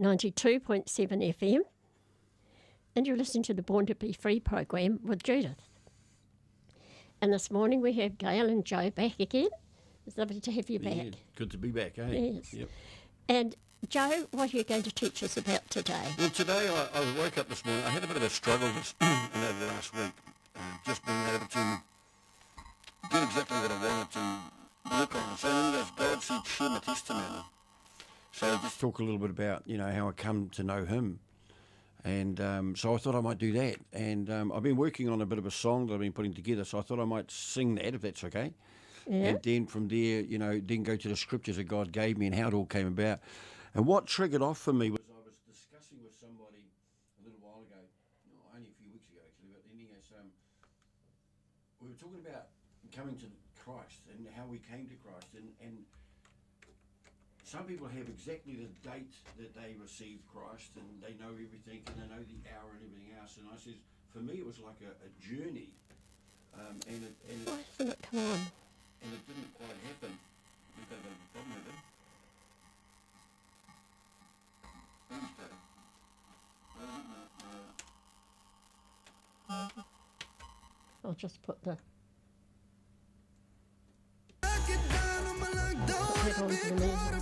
92.7 FM. And you're listening to the Born to Be Free program with Judith. And this morning we have Gail and Joe back again. It's lovely to have you back. Yeah, good to be back, eh? Yes. Yep. And Joe, what are you going to teach us about today? Well, today I woke up this morning. I had a bit of a struggle over the last week. Just being able to get exactly what I wanted to work on. So as God said, share my testimony. So just talk a little bit about, how I come to know Him. And so I thought I might do that. And I've been working on a bit of a song that I've been putting together, so I thought I might sing that, if that's okay. Yeah. And then from there, then go to the scriptures that God gave me and how it all came about. And what triggered off for me was I was discussing with somebody a little while ago, only a few weeks ago actually, but anyhow, we were talking about coming to Christ and how we came to Christ. And some people have exactly the date that they received Christ, and they know everything, and they know the hour and everything else. And I says, for me, it was like a journey, and Why doesn't it come on? And it didn't quite happen. We've got a bit of a problem with it. I'll just put the... Put that on for the meantime.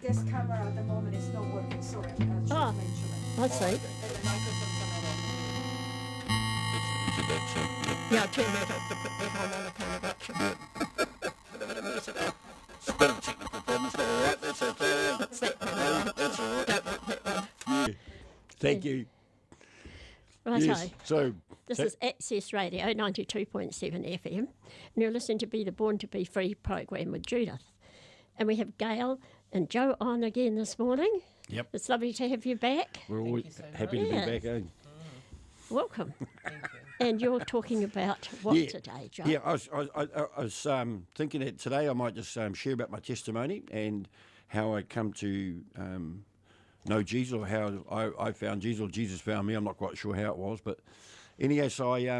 This camera at the moment is not working, sorry. Oh, I see. And the microphones are not on. Yeah, turn that up to put that on the kind of action. Put a bit of music on. It's a bit of a technical problem, it's not all right, that's okay. That's that one. That's all right. Don't want that one. Yeah. Thank you. Righto. Yes, so... This is Access Radio 92.7 FM, and you're listening to the Born to Be Free program with Judith. And we have Gail and Joe on again this morning. Yep. It's lovely to have you back. We're always happy to be Yeah. back, eh? Welcome. Thank you. And you're talking about what Yeah. today, Joe? Yeah, I was thinking that today I might just share about my testimony and how I come to know Jesus, or how I found Jesus, or Jesus found me. I'm not quite sure how it was, but anyhow, so I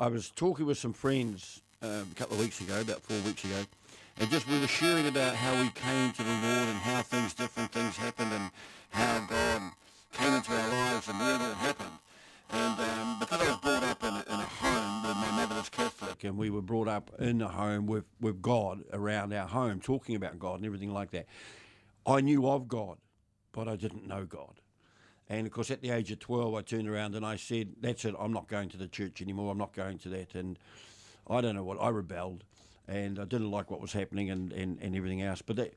was talking with some friends a couple of weeks ago, about 4 weeks ago, and just we were sharing about how we came to the Lord and how different things happened, and how God came into our lives and where it happened. And because I was brought up in a home where my mother was Catholic, and we were brought up in a home with God around our home, talking about God and everything like that, I knew of God, but I didn't know God. And of course, at the age of 12, I turned around and I said, that's it, I'm not going to the church anymore, I'm not going to that. And I don't know what, I rebelled, and I didn't like what was happening and everything else. But that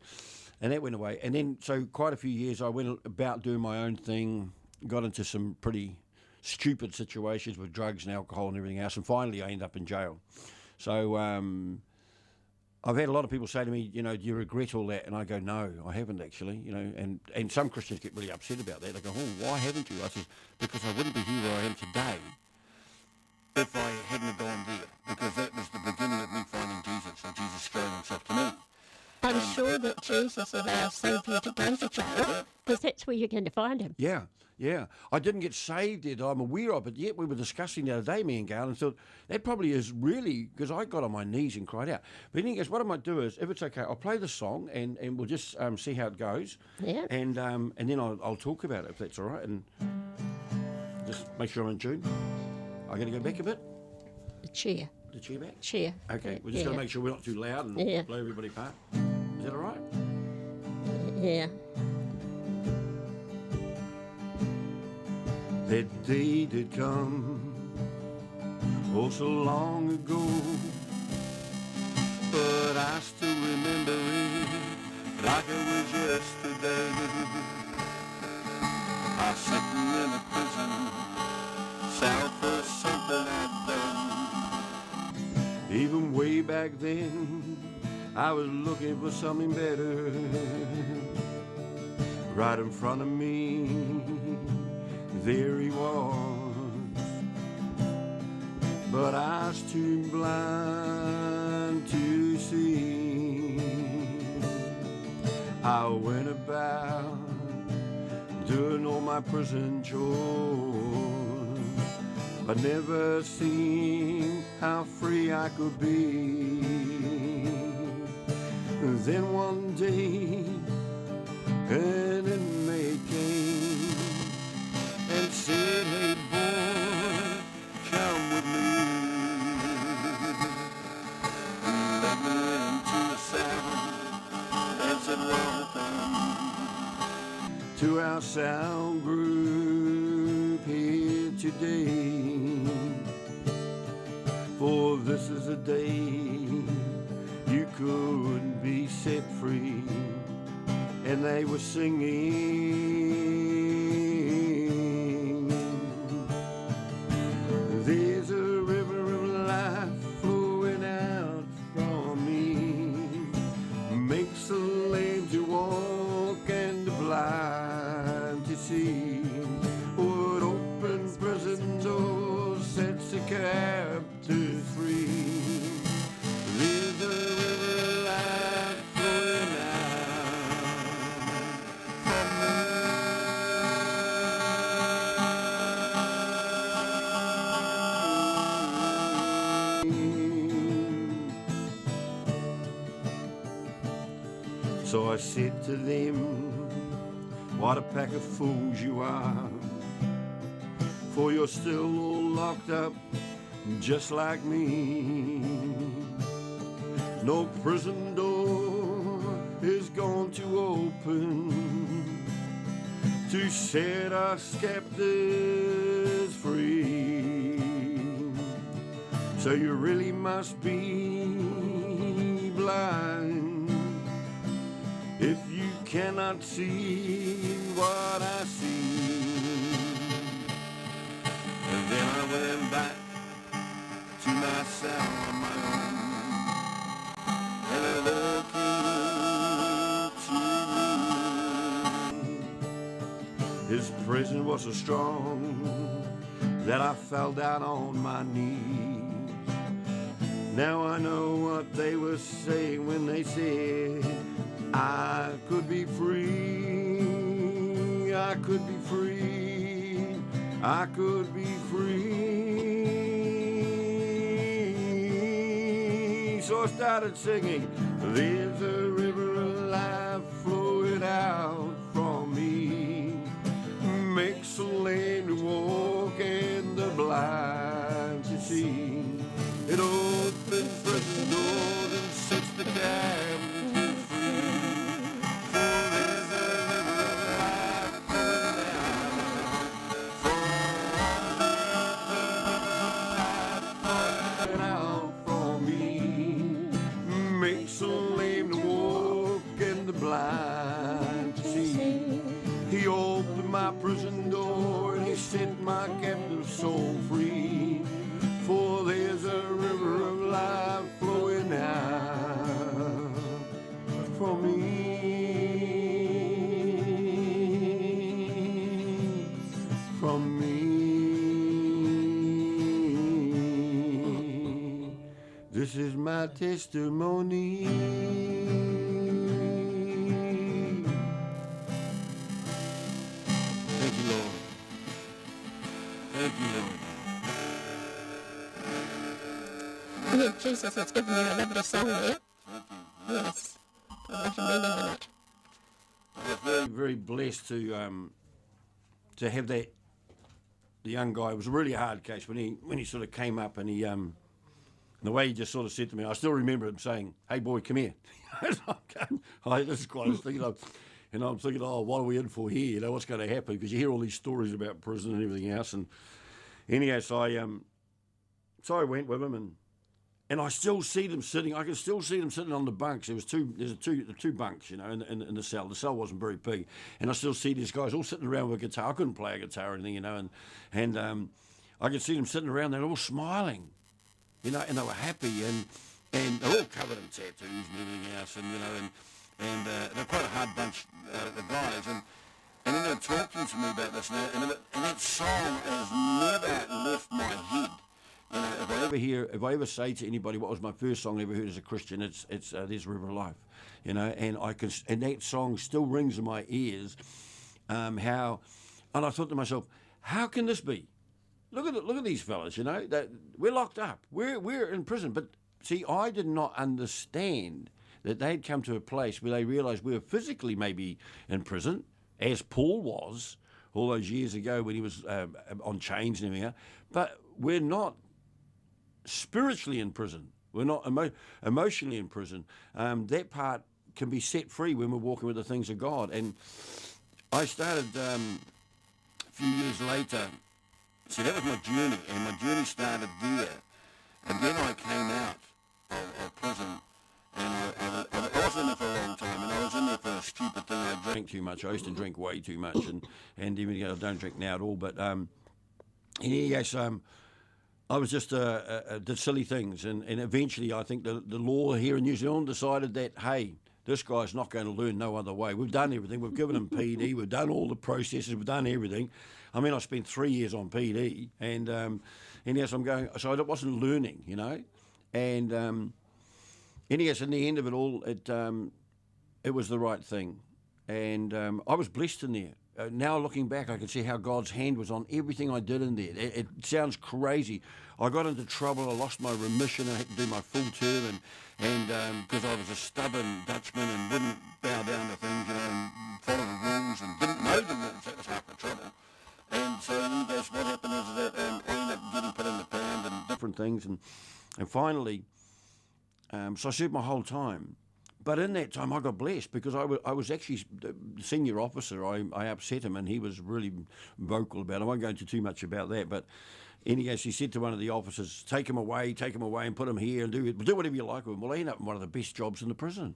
went away. And then, so quite a few years, I went about doing my own thing, got into some pretty stupid situations with drugs and alcohol and everything else, and finally I ended up in jail. So I've had a lot of people say to me, do you regret all that? And I go, no, I haven't actually, and some Christians get really upset about that. They go, oh, why haven't you? I said, because I wouldn't be here where I am today if I hadn't gone there, because that was the beginning of me finding Jesus, and Jesus showing himself to me. I'm sure that Jesus allows Saviour to go to jail, because that's where you're going to find him. Yeah. I didn't get saved there that I'm aware of, but yet we were discussing the other day, me and Gail, and thought that probably is really, because I got on my knees and cried out. But then he goes, what I might do is, if it's okay, I'll play the song and we'll just see how it goes. Yeah. And then I'll talk about it, if that's all right, and just make sure I'm in tune. I'm going to go back a bit. The chair. The chair back? Chair. Okay, we're just going to make sure we're not too loud and blow everybody apart. Is that all right? Yeah. That day did come, oh so long ago, but I still remember it like it was yesterday. I was sitting in a prison cell for something I'd done. Even way back then, I was looking for something better. right in front of me, there he was. But I was too blind to see. I went about doing all my prison chores, but never seen how free I could be. Then one day an inmate came and said, "Hey boy, come with me." He led me into the cell and said, "Welcome to our sound group here today. For this is a day you could be set free." And they were singing, "There's a river of life flowing out from me, makes the lame to walk and the blind to see. What opens prison doors, sets the captives free. There's a river of life flowing out from me." So I said to them, "What a pack of fools you are, for you're still all locked up just like me. No prison door is going to open to set us captives free. So you really must be blind if you cannot see what I see." And then I went back to my cell on my own, and I looked into me. His prison was so strong that I fell down on my knees. Now I know what they were saying when they said I could be free, I could be free, I could be free. So I started singing, "There's a river of life flowing out from me, makes the lame to walk and the blind to see. It opens prison doors and sets the captives free. For there's a river of life flowing out from me, makes the lame to walk and the blind to see. He opened my prison door and he set my captive soul free. For there's a river of life flowing out from me, from me." This is my testimony. Thank you, Lord. Thank you, Lord. Yeah, Jesus has given you a lovely song there. Yes, a lot of meaning in it. I was very, very blessed to have that. The young guy, it was a really hard case when he sort of came up and he the way he just sort of said to me, I still remember him saying, "Hey boy, come here." This is quite. I was thinking of, and I'm thinking, oh, what are we in for here? You know, what's going to happen? Because you hear all these stories about prison and everything else. And anyhow, so I went with him and I still see them sitting. I can still see them sitting on the bunks. There's two bunks, you know, in the cell. The cell wasn't very big, and I still see these guys all sitting around with a guitar. I couldn't play a guitar or anything, you know, and I could see them sitting around. They're all smiling, you know, and they were happy, and they're all covered in tattoos and everything else, and you know, and they're quite a hard bunch, the guys, started talking to me about this, and that song has never left my head. You know, if I ever say to anybody what was my first song I ever heard as a Christian, it's "There's a River of Life," you know, and that song still rings in my ears. And I thought to myself, how can this be? Look at these fellas, you know, that we're locked up, we're in prison, but see, I did not understand that they'd come to a place where they realised we were physically maybe in prison, as Paul was all those years ago when he was on chains and everything, but we're not spiritually in prison. We're not emotionally in prison. That part can be set free when we're walking with the things of God. And I started a few years later. See, that was my journey, and my journey started there. And then I came out of prison, and I was in there for a long time, and I was in there for a stupid thing. I drank too much. I used to drink way too much, and even I don't drink now at all. But in any case, I was just did silly things, and eventually I think the law here in New Zealand decided that, hey, this guy's not going to learn no other way. We've done everything. We've given him PD. We've done all the processes. We've done everything. I mean, I spent 3 years on PD, and yes, I'm going. So I wasn't learning, you know, and yes, in the end of it all, it was the right thing, and I was blessed in there. Now looking back, I can see how God's hand was on everything I did in there. It sounds crazy. I got into trouble. I lost my remission. I had to do my full term, and because I was a stubborn Dutchman and wouldn't bow down to things, you know, and follow the rules and didn't know the rules. That was half the trouble. And so that's what happened is that I ended up getting put in the pound and different things, and finally, so I served my whole time. But in that time, I got blessed because I was actually the senior officer. I upset him, and he was really vocal about it. I won't go into too much about that, but in any case, he said to one of the officers, take him away, and put him here, and do whatever you like with him. Well, I ended up in one of the best jobs in the prison.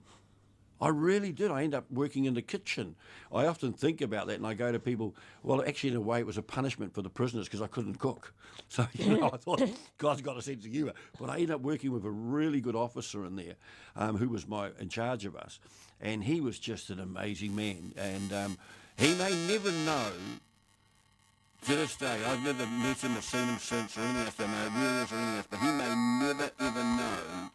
I really did. I ended up working in the kitchen. I often think about that, and I go to people, well, actually, in a way, it was a punishment for the prisoners because I couldn't cook. So, you know, I thought, God's got a sense of humour. But I ended up working with a really good officer in there who was in charge of us. And he was just an amazing man. And he may never know, to this day, I've never met him or seen him since or anything else, I know where he is or anything else, but he may never, ever know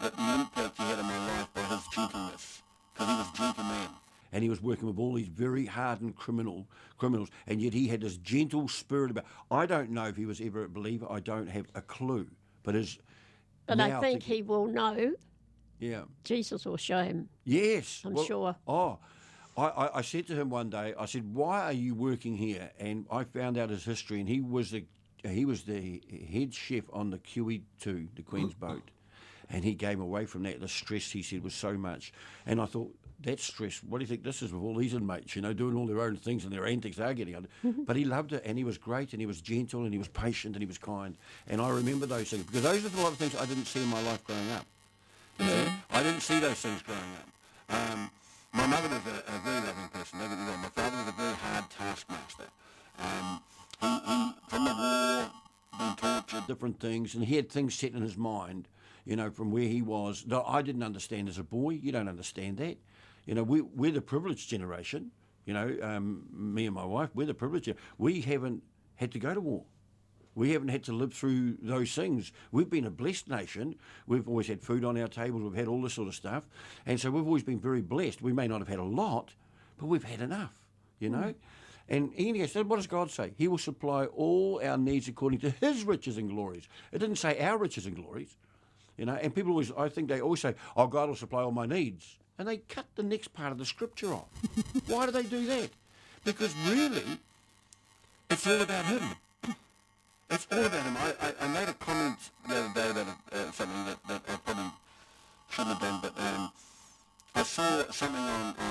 that the impact he had on my life by his gentleness, because he was a gentle man. And he was working with all these very hardened criminals, and yet he had this gentle spirit about. I don't know if he was ever a believer. I don't have a clue. But I think he will know. Yeah. Jesus will show him. Yes. I'm sure. Oh, I said to him one day, I said, why are you working here? And I found out his history, and he was the head chef on the QE2, the Queen's boat. And he came away from that. The stress, he said, was so much. And I thought, that stress, what do you think this is with all these inmates, you know, doing all their own things and their antics they're getting under. But he loved it, and he was great, and he was gentle, and he was patient, and he was kind. And I remember those things, because those are a lot of things I didn't see in my life growing up. I didn't see those things growing up. My mother was a very loving person, don't get me wrong. My father was a very hard taskmaster. He from the war, been tortured, different things, and he had things set in his mind, you know, from where he was. No, I didn't understand as a boy. You don't understand that. You know, we're the privileged generation, you know, me and my wife, we're the privileged. We haven't had to go to war. We haven't had to live through those things. We've been a blessed nation. We've always had food on our tables. We've had all this sort of stuff. And so we've always been very blessed. We may not have had a lot, but we've had enough, you know. And anyway, so what does God say? He will supply all our needs according to his riches and glories. It didn't say our riches and glories, you know. And people always, I think they always say, oh, God will supply all my needs. And they cut the next part of the scripture off. Why do they do that? Because really, it's all about him. It's all about him. I made a comment the other day about something that I probably shouldn't have done, but I saw something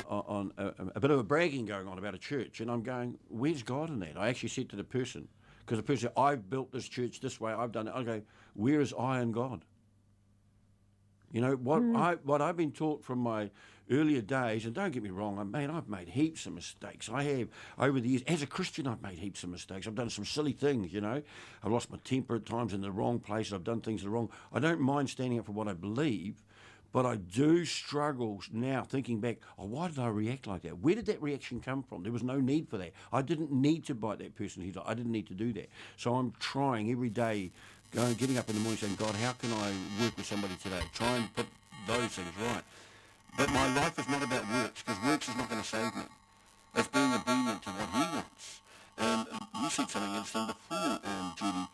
on a bit of a bragging going on about a church, and I'm going, where's God in that? I actually said to the person, because the person said, I've built this church this way, I've done it. I go, where is I in God? You know, what I've been taught from my earlier days, and don't get me wrong, I've made heaps of mistakes. I have, over the years, as a Christian, I've made heaps of mistakes. I've done some silly things, you know. I've lost my temper at times in the wrong place. I've done things the wrong. I don't mind standing up for what I believe, But I do struggle now thinking back, why did I react like that? Where did that reaction come from? There was no need for that. I didn't need to bite that person's head off. I didn't need to do that. So I'm trying every day, getting up in the morning saying, God, how can I work with somebody today? Try and put those things right. But my life is not about works, because works is not going to save me. It's being obedient to what he wants. And you said something interesting before, Judy,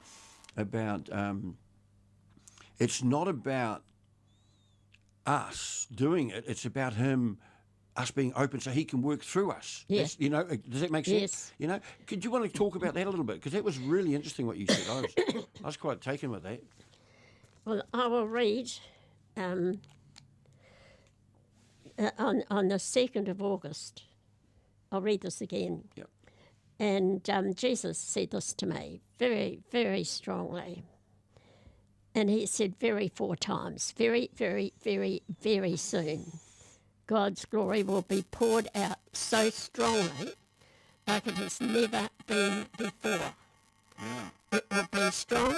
about it's not about us doing it, it's about him, us being open so he can work through us. Yes. Does that make sense? Yes. Could you want to talk about that a little bit? Because that was really interesting what you said. I was quite taken with that. Well, I will read on the 2nd of August. I'll read this again. Yep. And Jesus said this to me very, very strongly. And he said 4 times, very, very, very, very soon, God's glory will be poured out so strongly like it has never been before. Yeah. It will be strong,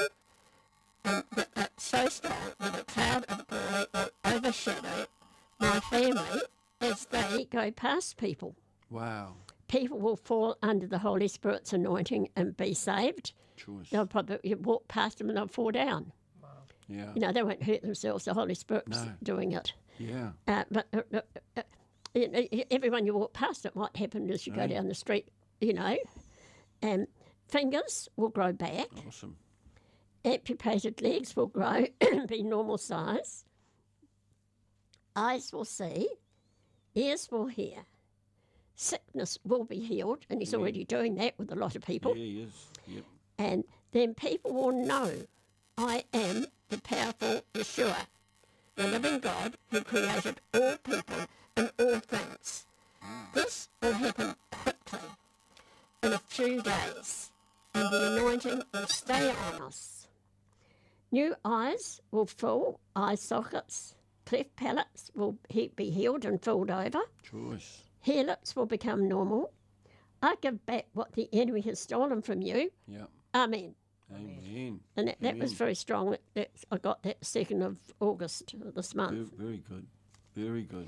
and so strong that a cloud of glory will overshadow my family as they go past people. Wow. People will fall under the Holy Spirit's anointing and be saved. Choice. They'll probably walk past them and they'll fall down. Yeah. They won't hurt themselves. The Holy Spirit's doing it. Yeah. But everyone you walk past, it might happen as you go down the street, And fingers will grow back. Awesome. Amputated legs will grow and be normal size. Eyes will see. Ears will hear. Sickness will be healed, and he's already doing that with a lot of people. Yeah, he is. Yep. And then people will know I am the powerful Yeshua, the living God who created all people and all things. This will happen quickly, in a few days, and the anointing will stay on us. New eyes will fill eye sockets, cleft palates will be healed and filled over, Choice. hair lips will become normal. I give back what the enemy has stolen from you. Yeah. Amen. Amen. And that was very strong. I got that 2nd of August this month. Very good. Very good.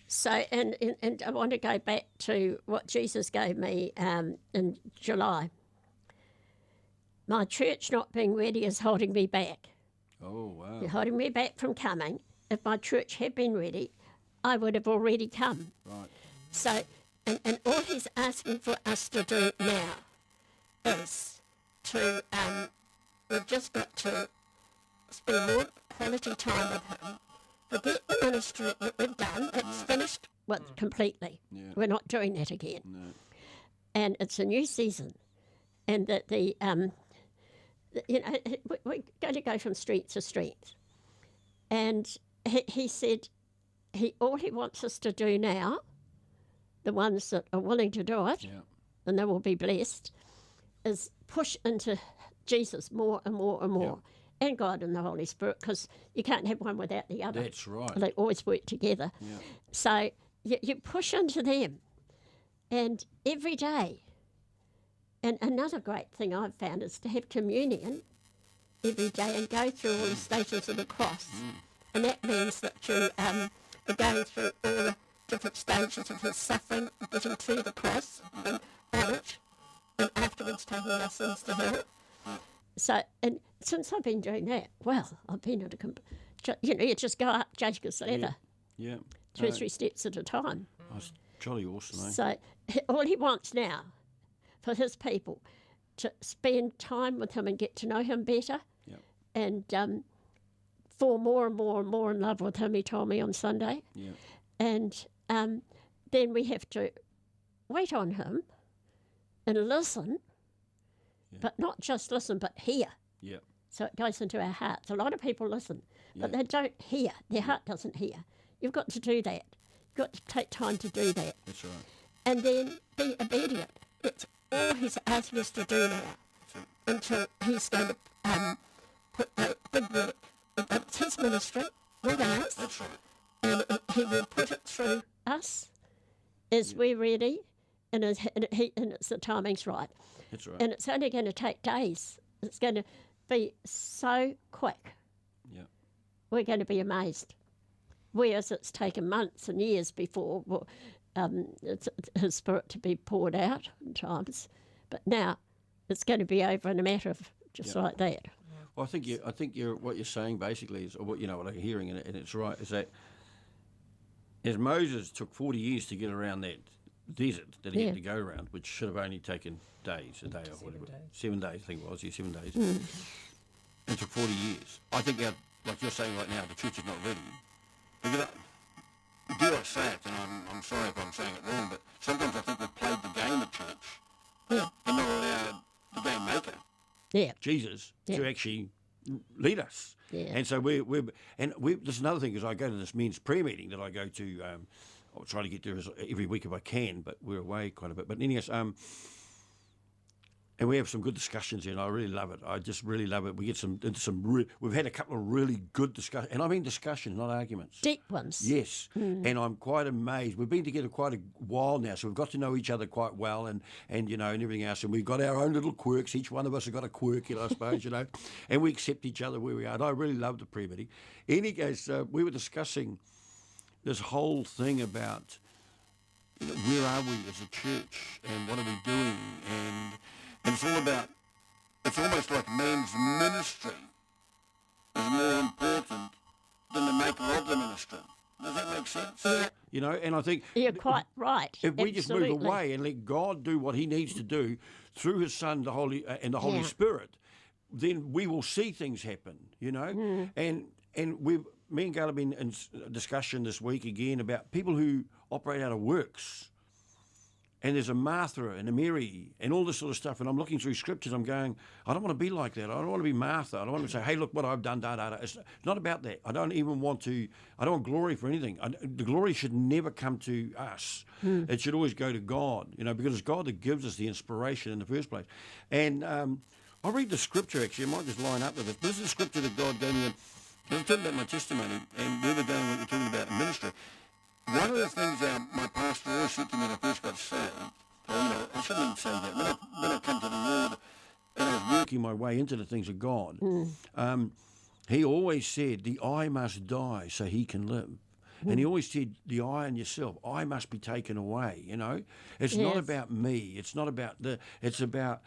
So, and I want to go back to what Jesus gave me in July. My church not being ready is holding me back. Oh, wow. They're holding me back from coming. If my church had been ready, I would have already come. Right. So, and all he's asking for us to do now is to, we've just got to spend more quality time with him. Forget the ministry that we've done. It's finished completely. Yeah. We're not doing that again. No. And it's a new season. And that we're going to go from street to street. And he said all he wants us to do now, the ones that are willing to do it, and they will be blessed, is push into Jesus more and more and more, and God and the Holy Spirit, because you can't have one without the other. That's right. They always work together. Yeah. So you push into them, and every day. And another great thing I've found is to have communion every day and go through all the stations of the cross. And that means that you are going through all the different stages of his suffering, getting to the cross and on it, and afterwards taking our sins to him. So, and since I've been doing that, I've been at you just go up Jacob's ladder, Yeah. 2 or 3 steps at a time. That's jolly awesome, eh? So all he wants now for his people to spend time with him and get to know him better, and fall more and more and more in love with him, he told me on Sunday. Yeah. And then we have to wait on him and listen, but not just listen, but hear. Yeah. So it goes into our hearts. A lot of people listen, but they don't hear. Their heart doesn't hear. You've got to do that. You've got to take time to do that. That's right. And then be obedient. That's all he's asking us to do now, until he's going to put the big work. It's his ministry, not ours. That's right. And he will put it through us as we're ready, and it's the timing's right. That's right. And it's only going to take days. It's going to be so quick. Yeah. We're going to be amazed. whereas it's taken months and years before his spirit to be poured out in times. But now it's going to be over in a matter of just like that. Well, I think what you're saying basically is, or what I'm hearing, and it's right, is that as Moses took 40 years to get around that desert that he had to go around, which should have only taken days, a day or whatever, 7 days, I think it was, 7 days. It took 40 years. I think, like you're saying right now, the church is not ready. Because do I say it, and I'm sorry if I'm saying it wrong, but sometimes I think we've played the game of church and not allowed the game maker, Jesus, to actually lead us. Yeah. And so there's another thing, is I go to this men's prayer meeting that I go to. I'll try to get there every week if I can, but we're away quite a bit. But anyways, and we have some good discussions here, and I really love it. I just really love it. We get we've had a couple of really good discussions, and I mean discussions, not arguments. Deep ones. Yes, and I'm quite amazed. We've been together quite a while now, so we've got to know each other quite well, and everything else. And we've got our own little quirks. Each one of us has got a quirk, I suppose, and we accept each other where we are. And I really love the prayer meeting. In any case, we were discussing this whole thing about where are we as a church, and what are we doing, and it's all about, it's almost like man's ministry is more important than the maker of the ministry. Does that make sense? And I think... You're quite right. If we just move away and let God do what he needs to do through his Son the Holy Spirit, then we will see things happen, And me and Gail have been in discussion this week again about people who operate out of works. And there's a Martha and a Mary and all this sort of stuff. And I'm looking through scriptures. I'm going, I don't want to be like that. I don't want to be Martha. I don't want to say, hey, look what I've done, da, da, da. It's not about that. I don't want glory for anything. The glory should never come to us. It should always go to God, because it's God that gives us the inspiration in the first place. And I'll read the scripture, actually. I might just line up with it. This is the scripture that God gave me. I was talking about my testimony, and the other day when we were talking about the ministry, one of the things my pastor always said to me when I first got saved, I shouldn't even say that, when I come to the Lord and I was working my way into the things of God, he always said, the I must die so he can live. And he always said, the I in yourself, I must be taken away, It's not about me. It's not about it's about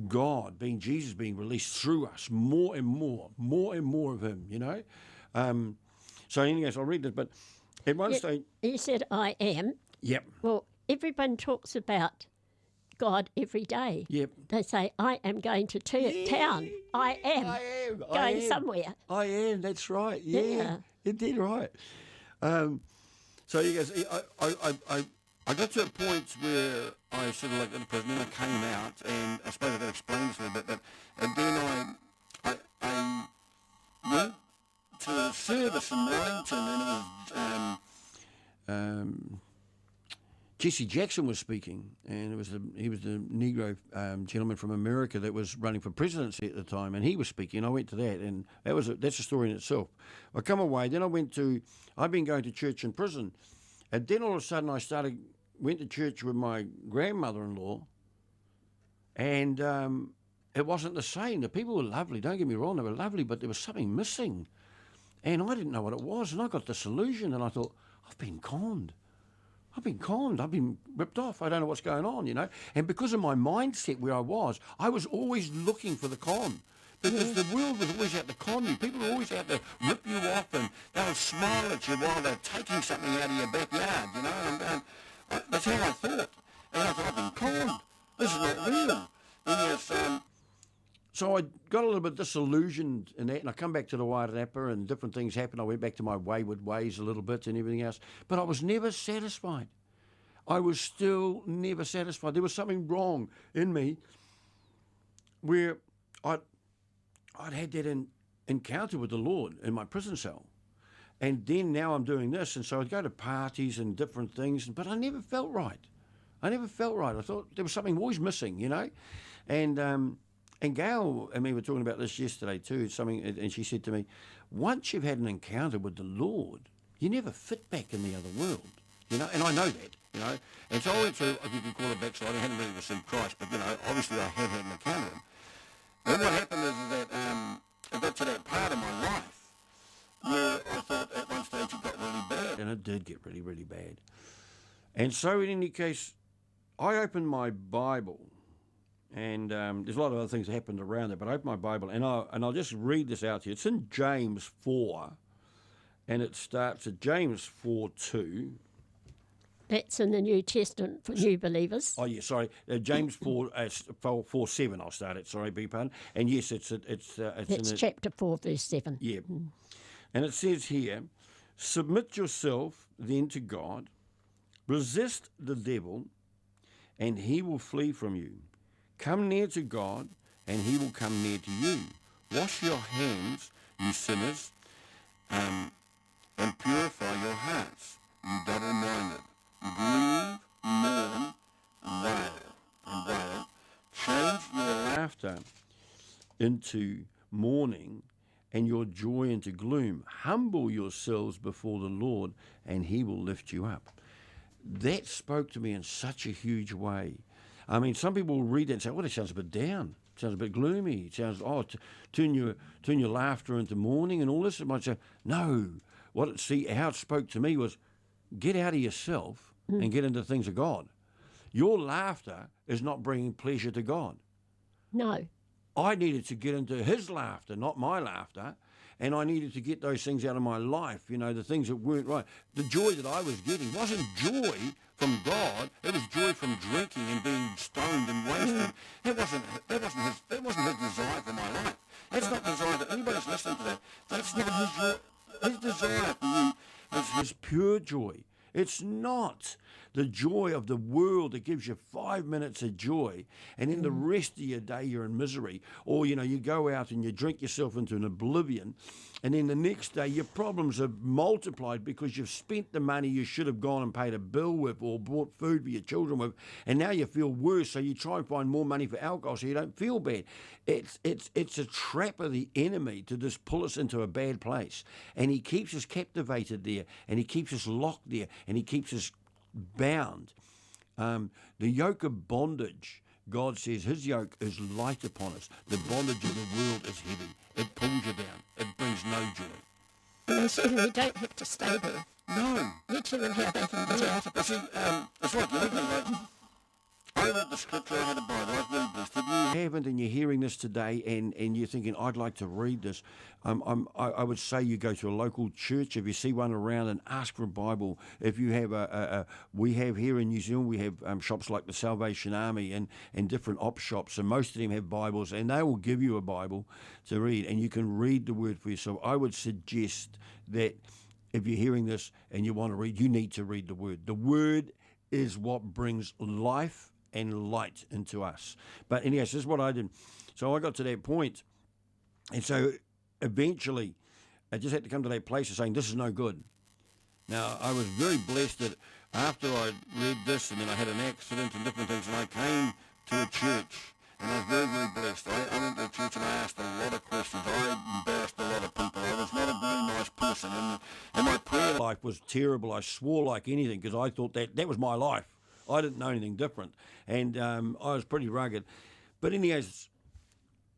God Jesus being released through us, more and more of him, So anyways, I'll read this, but at one stage... You said I am. Yep. Well, everyone talks about God every day. Yep. They say, I am going to town. I am going somewhere. I am, that's right. Yeah. Indeed right. So you guys, I got to a point where I sort of like in prison, and I came out, and I suppose I got to explain this a little bit, and then I went to a service in Wellington, and it was Jesse Jackson was speaking, and he was the Negro gentleman from America that was running for presidency at the time, and he was speaking. I went to that, and that's a story in itself. I come away, then I've been going to church in prison, and then all of a sudden I went to church with my grandmother-in-law, and it wasn't the same. The people were lovely, don't get me wrong, they were lovely, but there was something missing. And I didn't know what it was, and I got disillusioned, and I thought, I've been conned. I've been ripped off. I don't know what's going on, And because of my mindset where I was always looking for the con. Because the world was always out to con you. People were always out to rip you off, and they'll smile at you while they're taking something out of your backyard, And I'm going, that's how I thought. And I thought, I've been conned. This is not real. And yes, so I got a little bit disillusioned in that, and I come back to the Wairarapa, and different things happened. I went back to my wayward ways a little bit and everything else. But I was never satisfied. I was still never satisfied. There was something wrong in me where I'd had that encounter with the Lord in my prison cell. And then now I'm doing this, and so I'd go to parties and different things, but I never felt right. I thought there was something always missing, And Gail and me were talking about this yesterday too, and she said to me, once you've had an encounter with the Lord, you never fit back in the other world, and I know that, And so I went through, if you could call it backsliding, I hadn't really received Christ, but, obviously I have had an encounter with him. And what happened is that I got to that part of my life where I thought at one stage it got really bad, and it did get really, really bad. And so in any case, I opened my Bible, and there's a lot of other things that happened around it, but I opened my Bible, and I'll just read this out to you. It's in James 4, and it starts at James 4:2. That's in the New Testament for new believers. Oh, yeah, sorry. James 4:7, I'll start it, sorry, beg your pardon. And yes, it's That's in chapter 4, verse 7. Yeah. And it says here, submit yourself then to God, resist the devil, and he will flee from you. Come near to God, and he will come near to you. Wash your hands, you sinners, and purify your hearts, you double-minded. Grieve, mourn, wail. Change your laughter into mourning and your joy into gloom. Humble yourselves before the Lord, and he will lift you up. That spoke to me in such a huge way. I mean, some people will read that and say, well, it sounds a bit down. It sounds a bit gloomy. It sounds, turn your laughter into mourning and all this. It might say, no. How it spoke to me was, get out of yourself and get into things of God. Your laughter is not bringing pleasure to God. No. I needed to get into his laughter, not my laughter, and I needed to get those things out of my life, the things that weren't right. The joy that I was getting wasn't joy from God, it was joy from drinking and being stoned and wasted. That wasn't his desire for my life. That's not the desire that anybody's listening to that. That's not his desire for you. It's his pure joy. It's not the joy of the world that gives you 5 minutes of joy and then the rest of your day you're in misery. Or, you go out and you drink yourself into an oblivion and then the next day your problems are multiplied because you've spent the money you should have gone and paid a bill with or bought food for your children with, and now you feel worse, so you try and find more money for alcohol so you don't feel bad. It's a trap of the enemy to just pull us into a bad place. And he keeps us captivated there, and he keeps us locked there, and he keeps us bound. The yoke of bondage, God says his yoke is light upon us. The bondage of the world is heavy. It pulls you down. It brings no joy. And certainly don't have to stay there. No. You tell them how they can get out. You see, it's like anything, like, I read the scripture, I had a Bible, I was very blessed. If you haven't and you're hearing this today and you're thinking, I'd like to read this, I would say you go to a local church, if you see one around, and ask for a Bible. If you have we have here in New Zealand, we have shops like the Salvation Army and different op shops, and most of them have Bibles, and they will give you a Bible to read, and you can read the Word for yourself. I would suggest that if you're hearing this and you want to read, you need to read the Word. The Word is what brings life and light into us. But anyhow, this is what I did. So I got to that point, and so eventually I just had to come to that place of saying, this is no good. Now, I was very blessed that after I read this, and then I had an accident and different things, and I came to a church, and I was very, very blessed. I went to a church and I asked a lot of questions. I embarrassed a lot of people. I was not a very nice person, and my prayer life was terrible. I swore like anything because I thought that was my life. I didn't know anything different, and I was pretty rugged. But anyhow,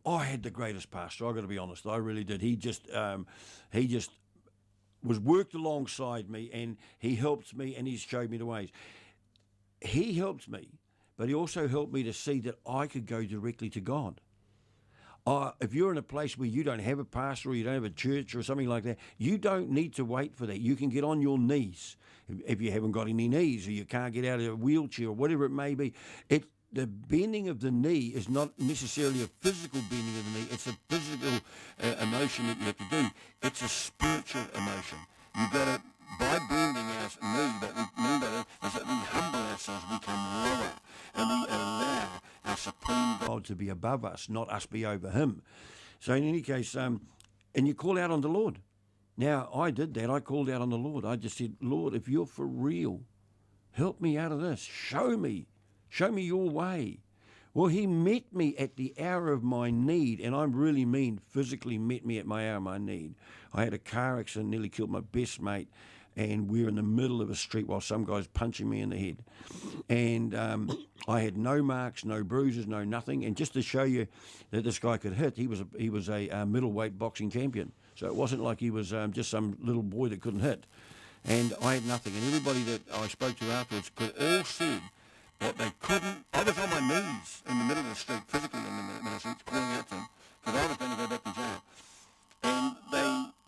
I had the greatest pastor. I've got to be honest. I really did. He just was worked alongside me, and he helped me, and he showed me the ways. He helped me, but he also helped me to see that I could go directly to God. If you're in a place where you don't have a pastor or you don't have a church or something like that, you don't need to wait for that. You can get on your knees if you haven't got any knees, or you can't get out of a wheelchair or whatever it may be. The bending of the knee is not necessarily a physical bending of the knee. It's a physical emotion that you have to do. It's a spiritual emotion. You've got to, by bending our knee, what we mean by that is that we humble ourselves, we become lower, and we allow our supreme God to be above us, not us be over him. So in any case, and you call out on the Lord. Now, I did that. I called out on the Lord. I just said, Lord, if you're for real, help me out of this. Show me your way. Well, he met me at the hour of my need, and I really mean physically met me at my hour of my need. I had a car accident, nearly killed my best mate, and we were in the middle of a street while some guy's punching me in the head. And I had no marks, no bruises, no nothing. And just to show you that this guy could hit, he was a middleweight boxing champion. So it wasn't like he was just some little boy that couldn't hit. And I had nothing. And everybody that I spoke to afterwards all said that they couldn't. I was on my knees in the middle of the street, physically in the middle of the street, calling out to him, because I was going to go back to jail. And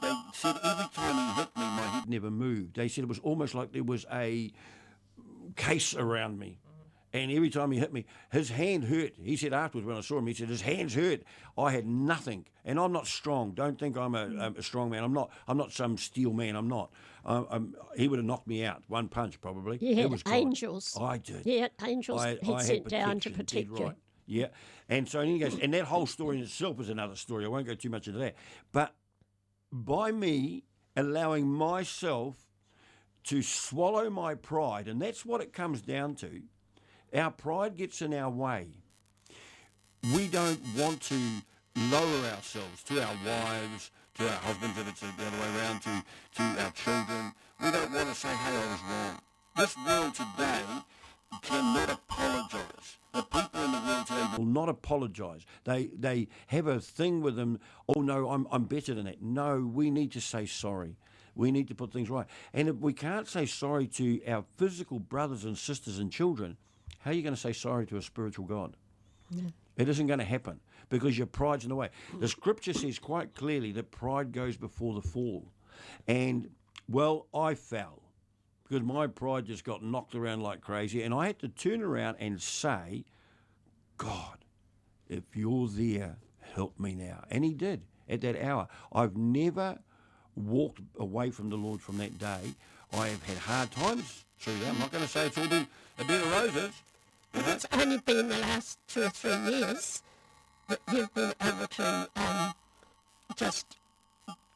they said every time he hit me, my head never moved. They said it was almost like there was a case around me. And every time he hit me, his hand hurt. He said afterwards when I saw him, he said his hands hurt. I had nothing. And I'm not strong. Don't think I'm a strong man. I'm not some steel man. I'm not. He would have knocked me out. One punch probably. You had it was God. angels. I did. Yeah, angels I had sent had down to protection, protect dead you. right. Yeah. And so he goes, and that whole story in itself is another story. I won't go too much into that. But by me allowing myself to swallow my pride, and that's what it comes down to, our pride gets in our way. We don't want to lower ourselves to our wives, to our husbands, if it's the other way around, to our children. We don't want to say, hey, I was wrong. This world today cannot apologise. The people in the world today will not apologise. They have a thing with them, oh no, I'm better than that. No, we need to say sorry. We need to put things right. And if we can't say sorry to our physical brothers and sisters and children, how are you going to say sorry to a spiritual God? Yeah. It isn't going to happen because your pride's in the way. The scripture says quite clearly that pride goes before the fall. And, well, I fell because my pride just got knocked around like crazy. And I had to turn around and say, God, if you're there, help me now. And he did at that hour. I've never walked away from the Lord from that day. I have had hard times through that. I'm not going to say it's all been a bed of roses. It's only been the last 2 or 3 years that you've been able to just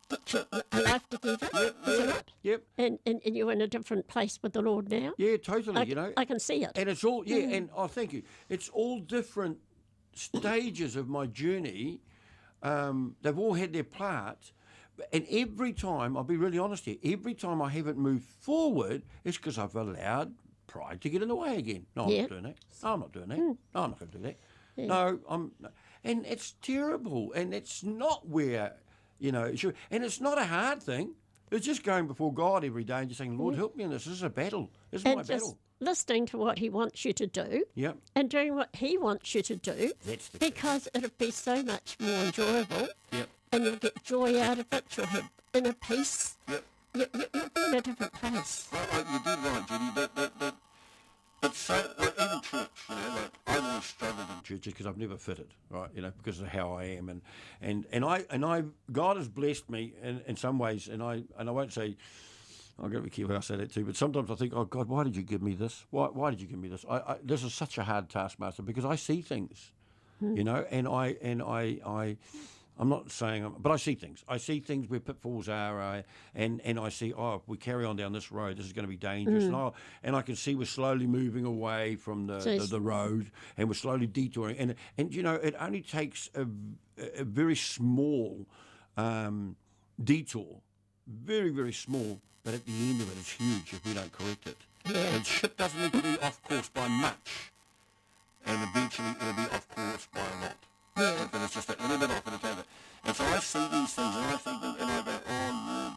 get your life together, isn't it? Yep. And you're in a different place with the Lord now. Yeah, totally, I can see it. And it's all, and oh, thank you. It's all different stages of my journey. They've all had their part. And every time, I'll be really honest here, every time I haven't moved forward, it's because I've allowed pride to get in the way again. No, I'm not doing that. No, I'm not doing that. No, I'm not going to do that. Yeah. No, and it's terrible. And it's not where, it should, and it's not a hard thing. It's just going before God every day and just saying, Lord, help me in this. This is a battle. This is my battle. Listening to what he wants you to do, and doing what he wants you to do, because it'll be so much more enjoyable, and you'll get joy out of it. You'll have inner peace. You'll be in a different place. Well, you did right, Judy. It's so, even church, I've always struggled in churches because I've never fitted, right, because of how I am, and God has blessed me in some ways, and I won't say, I've got to be careful how I say that too, but sometimes I think, oh God, why did you give me this? Why did you give me this? This is such a hard taskmaster because I see things, and I'm not saying, but I see things. I see things where pitfalls are, and I see, if we carry on down this road, this is going to be dangerous. And I can see we're slowly moving away from the road, and we're slowly detouring. And it only takes a very small detour, very, very small, but at the end of it, it's huge if we don't correct it. Yeah. And ship doesn't need to be off course by much, and eventually it'll be off course by a lot. Yeah. But it's just a little bit off at a time. And so I see these things, and I think, and I go, oh,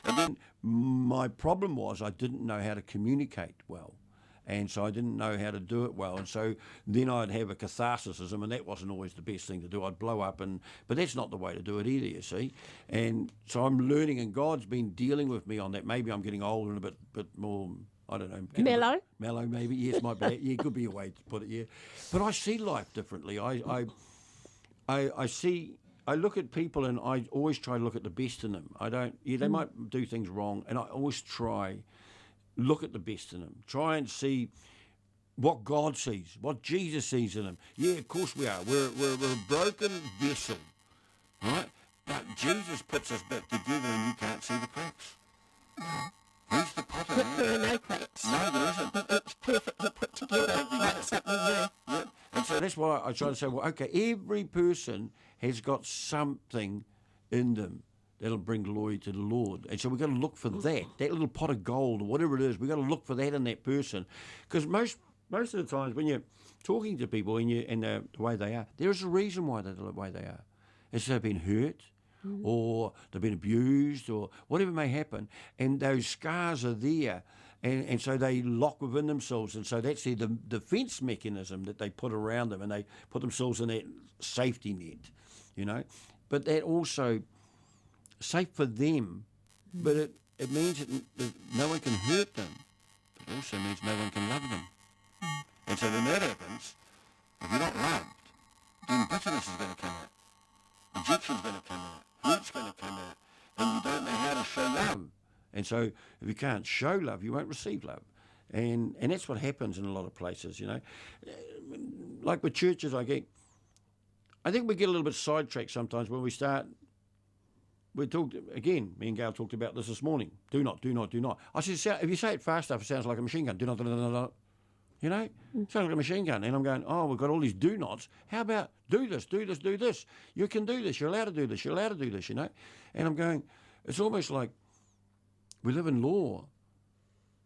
no. And then my problem was I didn't know how to communicate well. And so I didn't know how to do it well. And so then I'd have a catharsism, and that wasn't always the best thing to do. I'd blow up, but that's not the way to do it either, you see. And so I'm learning, and God's been dealing with me on that. Maybe I'm getting older and a bit more, I don't know. Mellow? Mellow, maybe. Yes, might be. Yeah, could be a way to put it, yeah. But I see life differently. I see, I look at people, and I always try to look at the best in them. They might do things wrong, and I always look at the best in them. Try and see what God sees, what Jesus sees in them. Yeah, of course we are. We're a broken vessel, right? But Jesus puts us back together, and you can't see the cracks. He's the potter. There are no cracks. No, there isn't. It's perfectly put together like something new. Yeah. And so that's why I try to say, well, okay, every person has got something in them that'll bring glory to the Lord. And so we've got to look for that little pot of gold or whatever it is. We've got to look for that in that person. Because most of the times when you're talking to people and the way they are, there is a reason why they're the way they are. It's they've been hurt, or they've been abused or whatever may happen, and those scars are there. And so they lock within themselves, and so that's the defence mechanism that they put around them, and they put themselves in that safety net, you know. But that also, safe for them, but it means that no one can hurt them, but it also means no one can love them. And so when that happens, if you're not loved, then bitterness is going to come out, rejection's going to come out, hurt's going to come out, and you don't know how to show love. And so if you can't show love, you won't receive love. And that's what happens in a lot of places, you know. Like with churches, I think we get a little bit sidetracked sometimes when we start. We talked, again, me and Gail talked about this morning. Do not, do not, do not. I said, if you say it fast enough, it sounds like a machine gun. Do not, do not, do not. You know, it sounds like a machine gun. And I'm going, oh, we've got all these do nots. How about do this, do this, do this? You can do this. You're allowed to do this. You're allowed to do this, you know. And I'm going, it's almost like we live in law.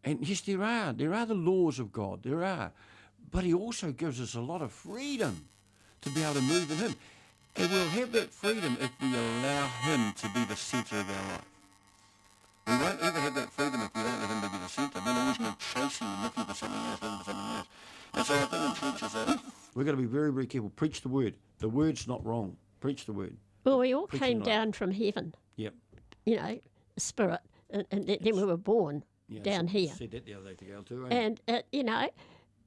And yes, there are the laws of God. There are. But he also gives us a lot of freedom to be able to move in him. And we'll have that freedom if we allow him to be the centre of our life. We won't ever have that freedom if we don't let him to be the centre. We'll always go chasing and looking for something else, looking for something else. And so I think in churches that we've got to be very, very careful. Preach the word. The word's not wrong. Preach the word. Well, we all came down from heaven. Yep. You know, spirit, and then we were born down here. I said that the other day to Gail too. And, you know,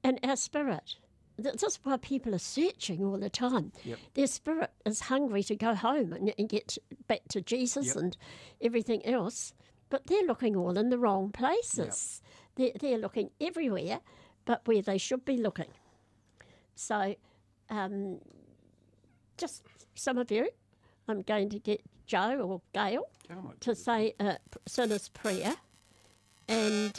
and our spirit, that's why people are searching all the time. Yep. Their spirit is hungry to go home and get back to Jesus and everything else, but they're looking all in the wrong places. They're looking everywhere but where they should be looking. So just some of you, I'm going to get Joe or Gail to say a sinner's prayer. And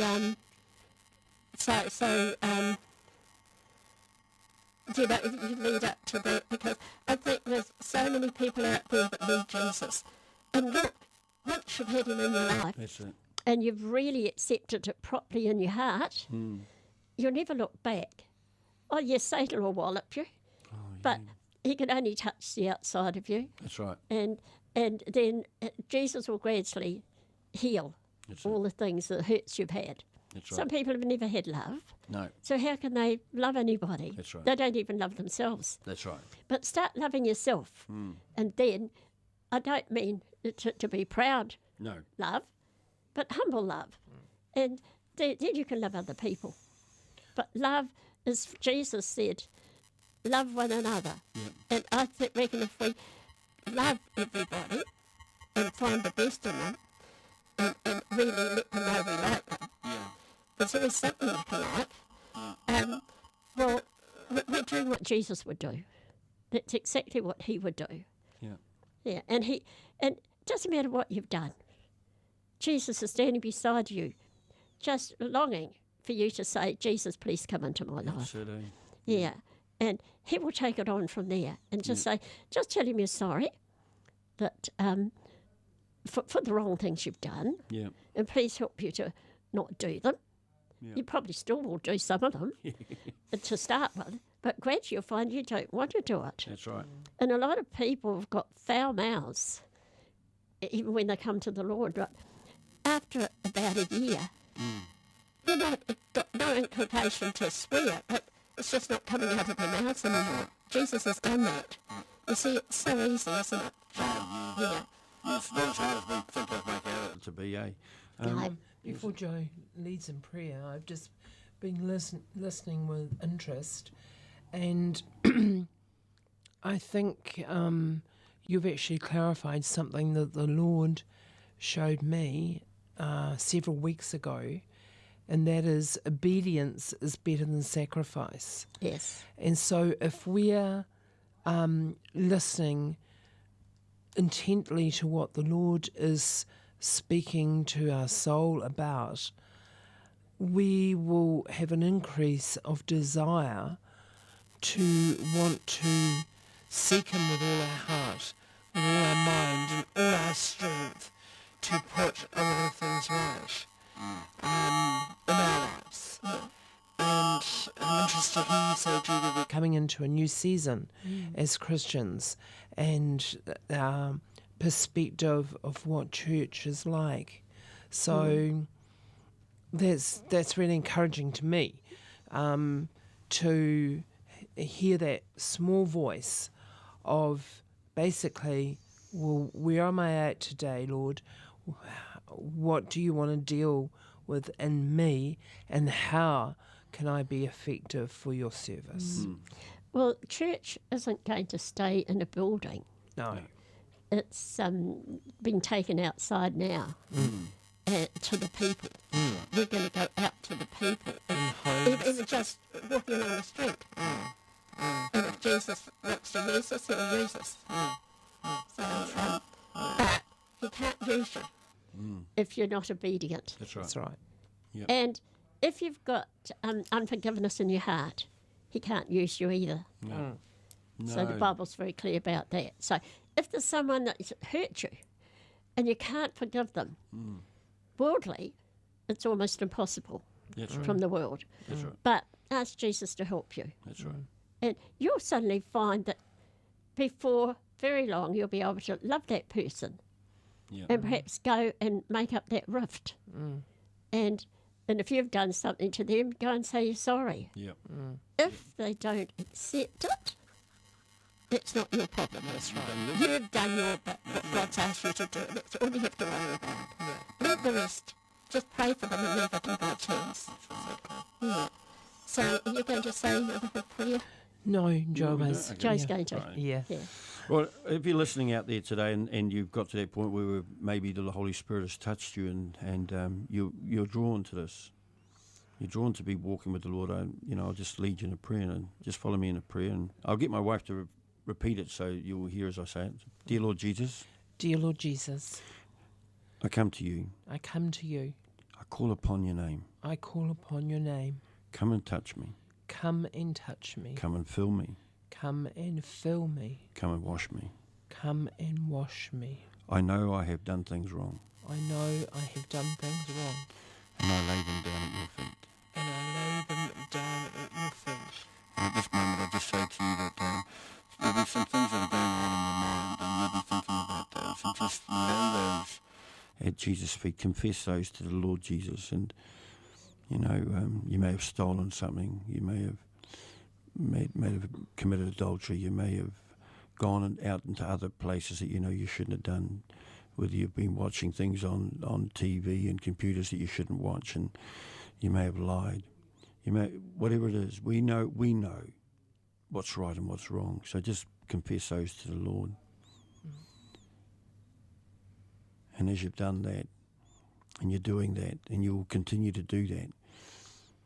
you know, you lead up to that, because I think there's so many people out there that need Jesus. And look, once you've had him in your life, that's it, and you've really accepted it properly in your heart, you'll never look back. Oh, yes, Satan will wallop you, but he can only touch the outside of you. That's right. And then Jesus will gradually heal all the things, the hurts you've had. That's right. Some people have never had love. No. So how can they love anybody? That's right. They don't even love themselves. That's right. But start loving yourself. And then, I don't mean to be proud love, but humble love. And then you can love other people. But love, as Jesus said, love one another. Yep. And I reckon if we love everybody and find the best in them, and really let them know we like them, there's always something you can like. Well, we're doing what Jesus would do. That's exactly what he would do. Yeah. Yeah, and it doesn't matter what you've done. Jesus is standing beside you, just longing for you to say, Jesus, please come into my life. Absolutely. Yeah, and he will take it on from there and just say, just tell him you're sorry that for the wrong things you've done, and please help you to not do them. You probably still will do some of them to start with, but gradually you'll find you don't want to do it. That's right. And a lot of people have got foul mouths, even when they come to the Lord. But after about a year, they've got no inclination to swear, but it's just not coming out of their mouths anymore. Jesus has done that. You see, it's so easy, isn't it? Yeah. It's not as hard as we think of making it to be, eh? Before Joe leads in prayer, I've just been listening with interest, and I think you've actually clarified something that the Lord showed me several weeks ago, and that is obedience is better than sacrifice. Yes. And so if we're listening intently to what the Lord is speaking to our soul about, we will have an increase of desire to want to seek him with all our heart, with all our mind and all our strength, to put a lot of things right in our lives. And I'm interested to hear you say, Judy, we're coming into a new season as Christians, and perspective of what church is like. So that's really encouraging to me, to hear that small voice of basically, well, where am I at today, Lord? What do you want to deal with in me, and how can I be effective for your service? Well, church isn't going to stay in a building. No. It's been taken outside now to the people. We're going to go out to the people. Even just walking along the street. And if Jesus wants to use us, he'll use us. So, but he can't use you if you're not obedient. That's right. That's right. Yep. And if you've got unforgiveness in your heart, he can't use you either. No. So the Bible's very clear about that. So if there's someone that's hurt you and you can't forgive them, worldly, it's almost impossible That's right. from the world. That's right. But ask Jesus to help you. That's right. And you'll suddenly find that before very long you'll be able to love that person Yeah. and perhaps go and make up that rift. And if you've done something to them, go and say you're sorry. Yeah. If they don't accept it, it's not your problem. That's right. You've done what God's asked you to do. That's all you have to worry about. Leave the rest. Just pray for them and leave it in God's hands. Yeah. So you're going to say a prayer? No, Joe we has. don't? Joe's yeah. going to. Right. Yeah. Yeah. Well, if you're listening out there today and you've got to that point where maybe the Holy Spirit has touched you and you're drawn to this, you're drawn to be walking with the Lord, I'll just lead you in a prayer and just follow me in a prayer. And I'll get my wife to repeat it so you'll hear as I say it. Dear Lord Jesus, Dear Lord Jesus, I come to you. I come to you. I call upon your name. I call upon your name. Come and touch me. Come and touch me. Come and fill me. Come and fill me. Come and wash me. Come and wash me. I know I have done things wrong, I know I have done things wrong, and I lay them down at your feet. and I lay them down at your feet. And at this moment, I just say to you that there'll be some things that are going on in your mind, and you'll be thinking about those, and just lay those at Jesus' feet. Confess those to the Lord Jesus, and you may have stolen something, you may have committed adultery, you may have gone out into other places that you shouldn't have done, whether you've been watching things on TV and computers that you shouldn't watch, and you may have lied. Whatever it is, we know what's right and what's wrong. So just confess those to the Lord. And as you've done that, and you're doing that, and you will continue to do that,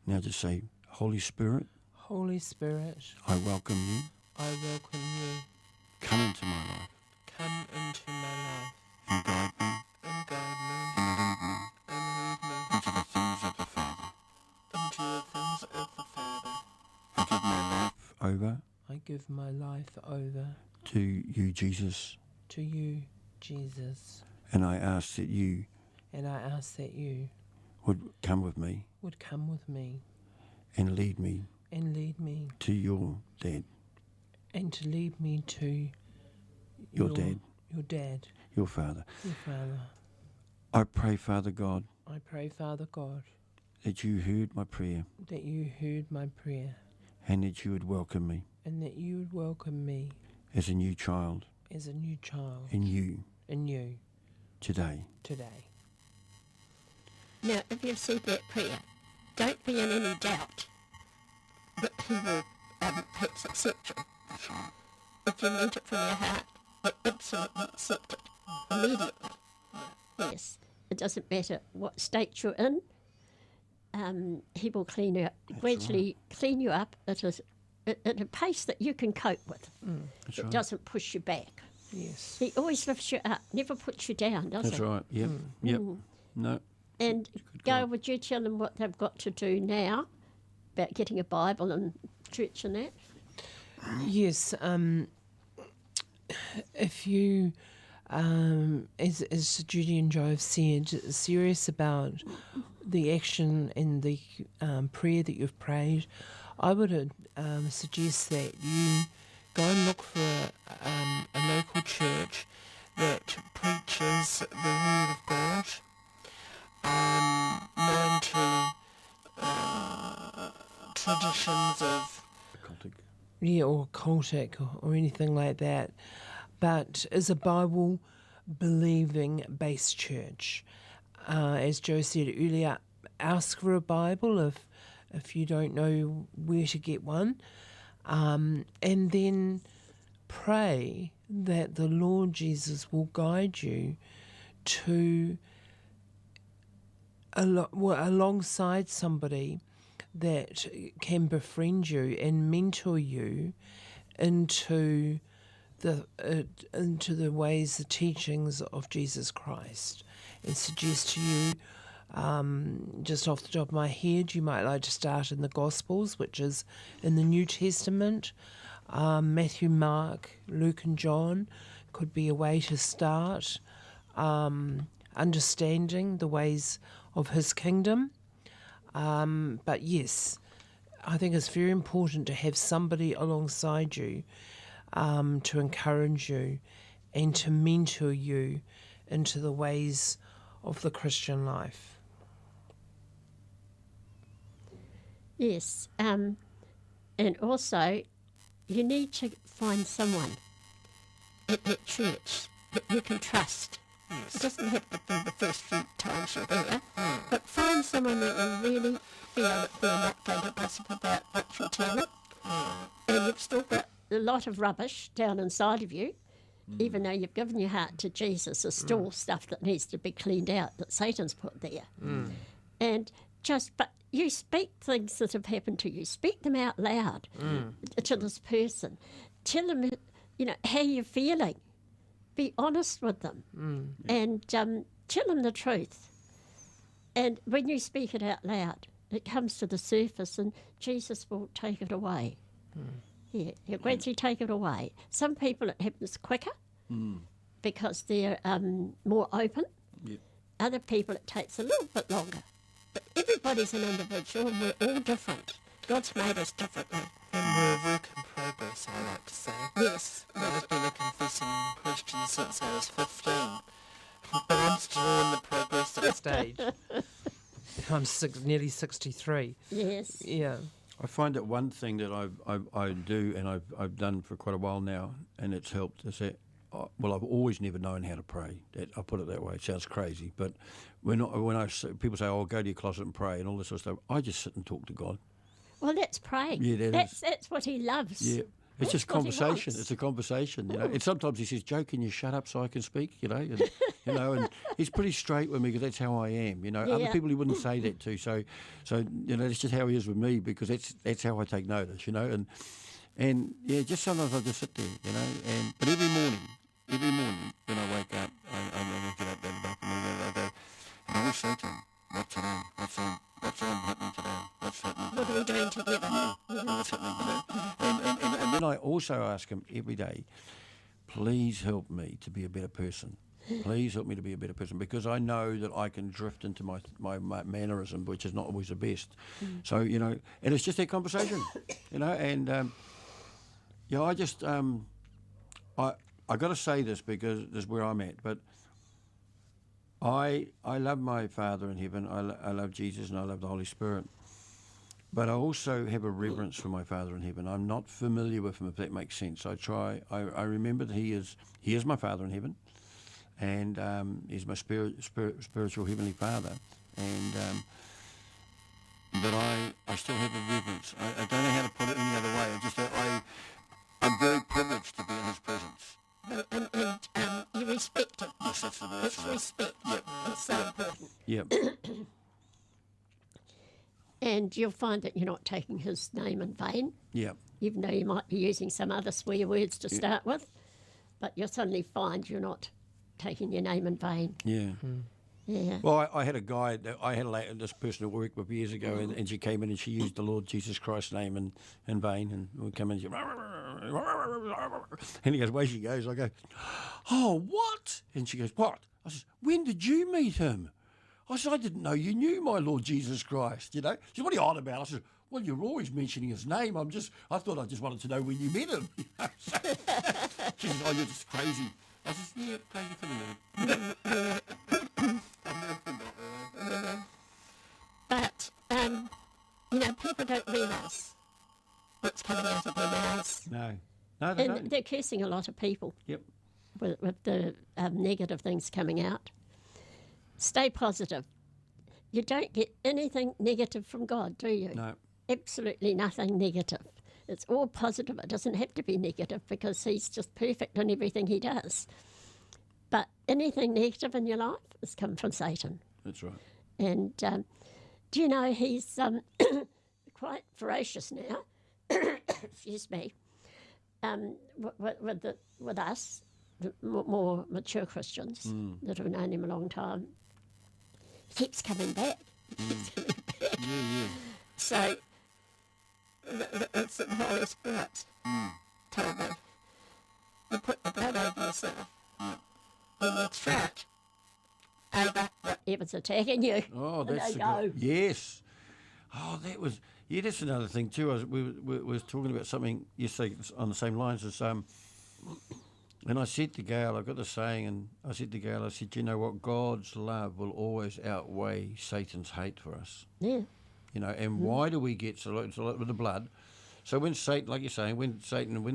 now just say, Holy Spirit, Holy Spirit, I welcome you. I welcome you. Come into my life Come into my life and guide me and guide me and lead me and lead me into the things of the Father. into the things of the Father. I give my life over I give my life over to you, Jesus, to you, Jesus, and I ask that you and I ask that you would come with me would come with me and lead me and lead me to your dad, and to lead me to your dad, your dad, your father. your Father. I pray, Father God, I pray, Father God, that you heard my prayer that you heard my prayer and that you would welcome me and that you would welcome me as a new child as a new child in you in you today. today. Now, if you've said that prayer, don't be in any doubt that he will perhaps accept you. If you meant it from your heart, you absolutely accept it immediately. Yes, it doesn't matter what state you're in. He will clean you up, gradually clean you up at a pace that you can cope with. That's It right. doesn't push you back. Yes. He always lifts you up, never puts you down, does That's he? right. Yep. Yep. No. And Good Gail, God. would you tell them what they've got to do now about getting a Bible and church and that? Yes. If you, as Judy and Joe have said, serious about the action and the prayer that you've prayed, I would suggest that you go and look for a local church that preaches the Word of God, known to traditions of Occultic. or cultic or anything like that, but is a Bible-believing based church. As Joe said earlier, ask for a Bible if you don't know where to get one, and then pray that the Lord Jesus will guide you to alongside somebody that can befriend you and mentor you into the ways, the teachings of Jesus Christ, and suggest to you, just off the top of my head, you might like to start in the Gospels, which is in the New Testament. Matthew, Mark, Luke and John could be a way to start understanding the ways of his kingdom. But yes, I think it's very important to have somebody alongside you to encourage you and to mentor you into the ways of the Christian life. Yes, and also you need to find someone at that church that you can trust. It doesn't have to be the first few times you're there, but find someone that you really feel that they're not going to gossip about what you tell them. And you've still got a lot of rubbish down inside of you, even though you've given your heart to Jesus. There's still stuff that needs to be cleaned out that Satan's put there. And but you speak things that have happened to you. Speak them out loud to this person. Tell them, how you're feeling. Be honest with them and tell them the truth. And when you speak it out loud, it comes to the surface and Jesus will take it away. Yeah, he'll gradually take it away. Some people it happens quicker because they're more open. Yep. Other people it takes a little bit longer. But everybody's an individual and we're all different. God's made us differently. And we're a work in progress, I like to say. Yes. I've been a confessing Christian since I was 15. But I'm still in the progress stage. I'm nearly 63. Yes. Yeah. I find that one thing that I do and I've done for quite a while now, and it's helped, is that I've always never known how to pray. I'll put it that way. It sounds crazy, but when people say, "Oh, go to your closet and pray," and all this sort of stuff, I just sit and talk to God. Well, that's praying. Yeah, that's what he loves. Yeah. It's That's just what he conversation. wants. It's a conversation, And sometimes he says, "Joe, can you shut up so I can speak?" And, and he's pretty straight with me because that's how I am. Other Yeah. people he wouldn't say that to. So that's just how he is with me because that's how I take notice. And yeah, just sometimes I just sit there, but every morning when I wake up, I get up there back and I always say to him, "What's on? What's happening today? What's happening?" What are we doing together? What's happening today? And then I also ask him every day, please help me to be a better person. Please help me to be a better person because I know that I can drift into my mannerism, which is not always the best. So, and it's just that conversation, and I just, I got to say this because this is where I'm at, but I love my Father in heaven, I love Jesus and I love the Holy Spirit. But I also have a reverence for my Father in heaven. I'm not familiar with him, if that makes sense. I remember that he is my Father in heaven, and he's my spiritual heavenly Father. And but I still have a reverence. I don't know how to put it any other way. I'm very privileged to be in his presence. And you respect it. Yes, that's the word. It's respect. Yep. It's so important. Yep. And you'll find that you're not taking his name in vain, Yep. even though you might be using some other swear words to start with. But you'll suddenly find you're not taking your name in vain. Yeah. Yeah. Well, I had a guy, this person who worked with years ago, and she came in and she used the Lord Jesus Christ's name in vain, and we come in and he goes, away she goes. I go, "Oh, what?" And she goes, "What?" I says, "When did you meet him?" I said, "I didn't know you knew my Lord Jesus Christ, She said, "What are you on about?" I said, "Well, you're always mentioning his name. I thought I just wanted to know when you met him." She says, "Oh, you're just crazy." I says, yeah, play you for the minute. But, people don't realise what's coming out of their mouths. No. No, they And don't. they're cursing a lot of people Yep. with the negative things coming out. Stay positive. You don't get anything negative from God, do you? No. Absolutely nothing negative. It's all positive. It doesn't have to be negative because he's just perfect in everything he does. But anything negative in your life has come from Satan. That's right. And do you know he's quite ferocious now, excuse me, with us, the more mature Christians that have known him a long time. He keeps coming back. So it's the Holy Spirit told me, you put the blood over yourself and you throw it over whatever's attacking you. Oh, and that's they a go. good. Yes. Oh, that was. Yeah, that's another thing too. We was talking about something yesterday on the same lines as and I said to Gail, I got the saying, and I said to Gail, I said, you know what, God's love will always outweigh Satan's hate for us. Yeah. You know, and why do we get so lot with the blood? So when Satan, like you're saying, when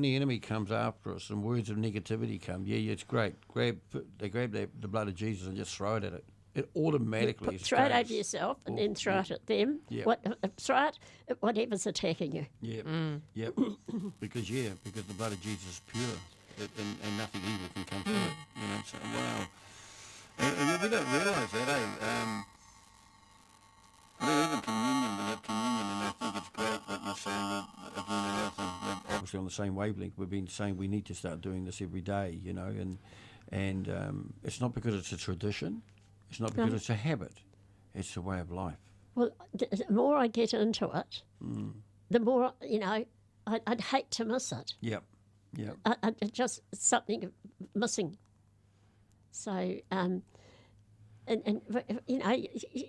the enemy comes after us and words of negativity come, yeah, it's great. They grab the blood of Jesus and just throw it at it. It automatically Throw it over escapes. yourself and then throw it at them. Yeah. Throw it at whatever's attacking you. Yeah, yep. because the blood of Jesus is pure, and nothing evil can come from it. You know, so wow. And we don't realise that, eh? I mean, even communion, we have communion, and I think it's great what you're saying. Obviously, on the same wavelength, we've been saying we need to start doing this every day. You know, and it's not because it's a tradition. It's not because it's a habit. It's a way of life. Well, the more I get into it, the more, I'd hate to miss it. Yep. Yep. It's just something missing. So, and you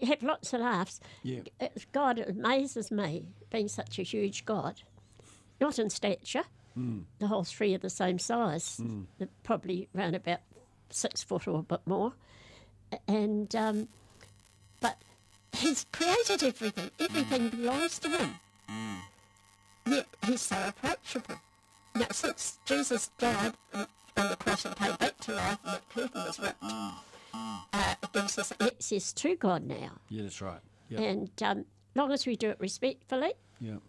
have lots of laughs. Yeah. God amazes me, being such a huge God, not in stature. The whole three are the same size. They're probably around about 6 foot or a bit more. And but he's created everything. Everything belongs to him. Yet he's so approachable. Now, since Jesus died on the cross and came back to life, and that curtain was ripped, it gives us access to God now. Yeah, that's right. Yep. And long as we do it respectfully. Yeah.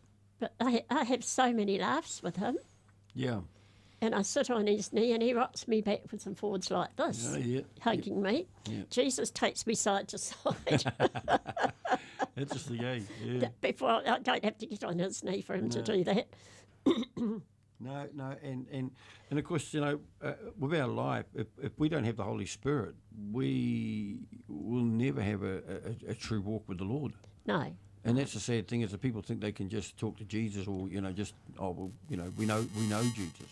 But I have so many laughs with him. Yeah. And I sit on his knee and he rocks me backwards and forwards like this, hugging me. Yeah. Jesus takes me side to side. Interesting, eh? Yeah. Before I don't have to get on his knee for him to do that. No, and of course, with our life, if we don't have the Holy Spirit, we will never have a true walk with the Lord. No. And that's the sad thing is that people think they can just talk to Jesus or, we know Jesus.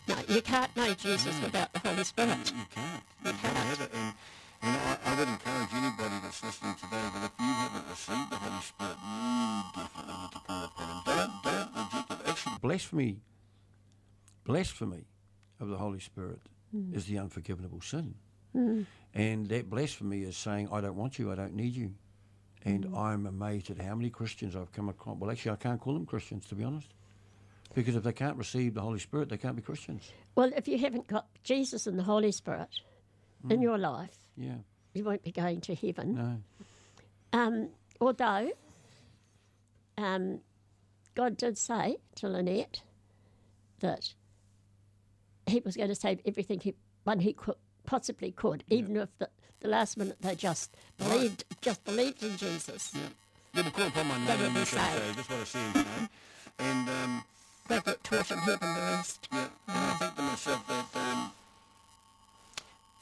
No, you can't know Jesus without the Holy Spirit. You can't. You can't have it. And I would encourage anybody that's listening today that if you haven't received the Holy Spirit, you definitely need to call upon Him. Don't reject it. Actually, blasphemy of the Holy Spirit is the unforgivable sin. And that blasphemy is saying, I don't want you, I don't need you. And I'm amazed at how many Christians I've come across. Well, actually, I can't call them Christians, to be honest. Because if they can't receive the Holy Spirit, they can't be Christians. Well, if you haven't got Jesus and the Holy Spirit in your life, you won't be going to heaven. No. Although God did say to Lynette that he was going to save everything he possibly could, even if the last minute they just believed in Jesus. Yeah, but call upon my name and you shall save. That's what I said, And they get taught in heaven the rest. yeah, and I think to myself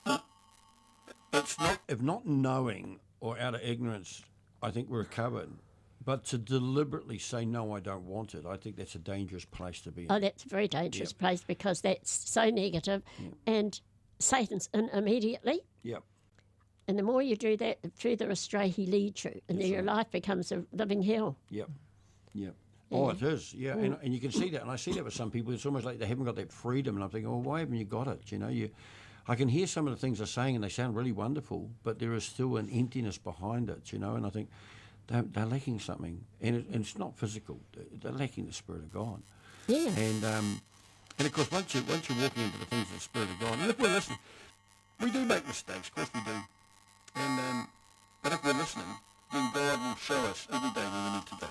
that it's not, if not knowing or out of ignorance, I think we're covered. But to deliberately say, no, I don't want it, I think that's a dangerous place to be in. Oh, that's a very dangerous place because that's so negative, and Satan's in immediately. Yep. And the more you do that, the further astray he leads you, and then your life becomes a living hell. Yep. Yep. Oh, it is, yeah, and you can see that, and I see that with some people. It's almost like they haven't got that freedom, and I'm thinking, well, why haven't you got it? You know, I can hear some of the things they're saying, and they sound really wonderful, but there is still an emptiness behind it, you know, and I think they're lacking something, and it's not physical. They're lacking the Spirit of God. Yeah. And of course, once you're walking into the things of the Spirit of God, and if we're listening, we do make mistakes, of course we do. And but if we're listening, then God will show us every day where we need to go.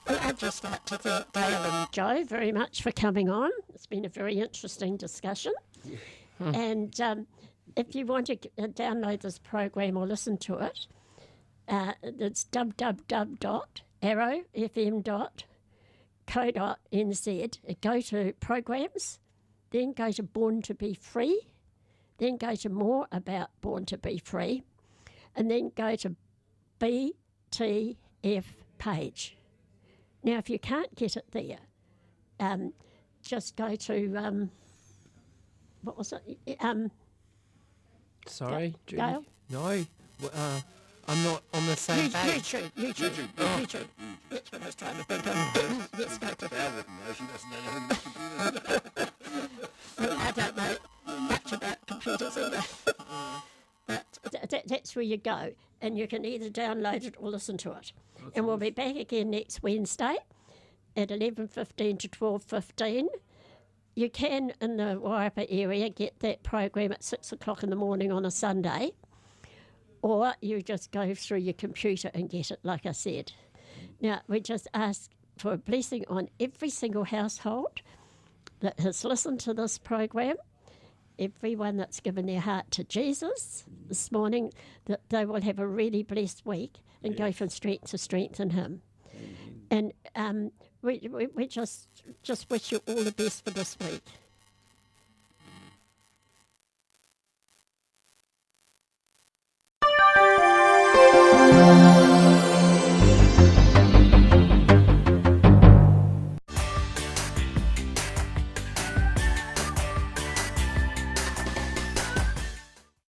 Well, I'd just like to thank Dale and Joe very much for coming on. It's been a very interesting discussion. And if you want to download this program or listen to it, it's www.arrowfm.co.nz. Go to programs, then go to Born to Be Free, then go to more about Born to Be Free, and then go to BTF page. Now, if you can't get it there, just go to, what was it? Sorry, Judy. Gail? No, I'm not on the same page. YouTube. That's what I was trying to think of. Let's go to I don't know much about computers either. But that's where you go, and you can either download it or listen to it. And we'll be back again next Wednesday at 11:15 to 12:15. You can, in the Wairarapa area, get that program at 6 o'clock in the morning on a Sunday, or you just go through your computer and get it, like I said. Now, we just ask for a blessing on every single household that has listened to this program, everyone that's given their heart to Jesus this morning, that they will have a really blessed week and go from strength to strength in Him. And we just wish you all the best for this week.